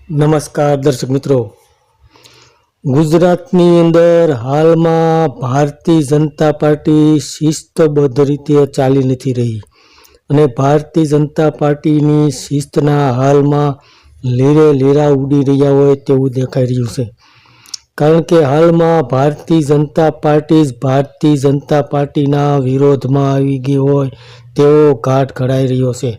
નમસ્કાર દર્શક મિત્રો, ગુજરાતની અંદર હાલમાં ભારતીય જનતા પાર્ટી શિસ્તબદ્ધ રીતે ચાલી નથી રહી અને ભારતીય જનતા પાર્ટીની શિસ્તના હાલમાં લીરે લીરા ઉડી રહ્યા હોય તેવું દેખાઈ રહ્યું છે। કારણ કે હાલમાં ભારતીય જનતા પાર્ટીના વિરોધમાં આવી ગઈ હોય તેવો ઘાટ ઘડાઈ રહ્યો છે।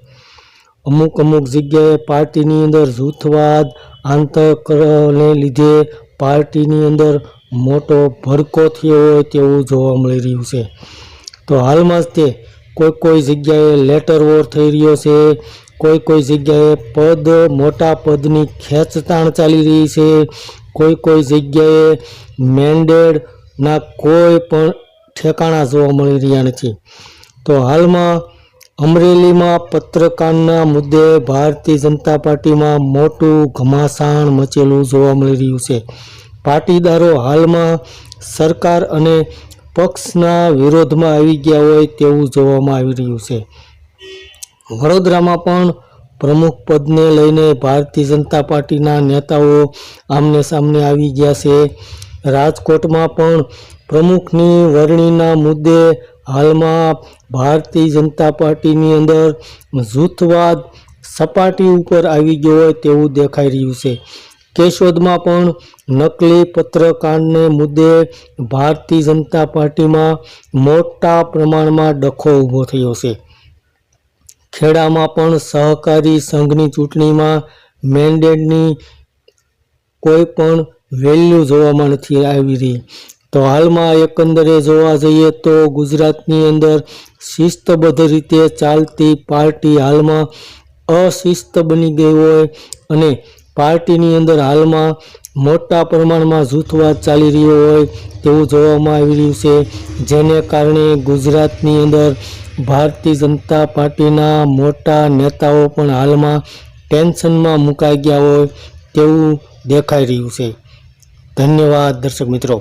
અમુક જગ્યાએ પાર્ટીની અંદર જૂથવાદ આંતરને લીધે પાર્ટીની અંદર મોટો ભડકો થયો હોય તેવું જોવા મળી રહ્યું છે। તો હાલમાં જ તે કોઈ જગ્યાએ લેટર વોર થઈ રહ્યો છે, કોઈ જગ્યાએ મોટા પદની ખેંચતાણ ચાલી રહી છે, કોઈ જગ્યાએ મેન્ડેટના કોઈ પણ ઠેકાણા જોવા મળી રહ્યા નથી। તો હાલમાં અમરેલીમાં પત્રકારના મુદ્દે ભારતીય જનતા પાર્ટીમાં મોટું ઘમાસાણ મચેલું જોવા મળી રહ્યું છે। પાટીદારો હાલમાં સરકાર અને પક્ષના વિરોધમાં આવી ગયા હોય તેવું જોવામાં આવી રહ્યું છે। વડોદરામાં પણ પ્રમુખ પદને લઈને ભારતીય જનતા પાર્ટીના નેતાઓ આમને સામને આવી ગયા છે। રાજકોટમાં પણ પ્રમુખની વરણીના મુદ્દે હાલમાં ભારતીય જનતા પાર્ટીની અંદર જૂથવાદ સપાટી ઉપર આવી ગયો હોય તેવું દેખાઈ રહ્યું છે। કેશોદમાં પણ નકલી પત્રકારને મુદ્દે ભારતીય જનતા પાર્ટીમાં મોટા પ્રમાણમાં ડખો ઊભો થયો છે। ખેડામાં પણ સહકારી સંઘની ચૂંટણીમાં મેન્ડેટની કોઈ પણ વેલ્યુ જોવામાં નથી આવી રહી। તો હાલમાં એકંદરે જોવા જઈએ તો ગુજરાતની અંદર શિસ્તબદ્ધ રીતે ચાલતી પાર્ટી હાલમાં અશિસ્ત બની ગઈ હોય અને પાર્ટીની અંદર હાલમાં મોટા પ્રમાણમાં જૂથવાદ ચાલી રહ્યો હોય તેવું જોવામાં આવી રહ્યું છે, જેને કારણે ગુજરાતની અંદર ભારતીય જનતા પાર્ટીના મોટા નેતાઓ પણ હાલમાં ટેન્શનમાં મુકાઈ ગયા હોય તેવું દેખાઈ રહ્યું છે। ધન્યવાદ દર્શક મિત્રો।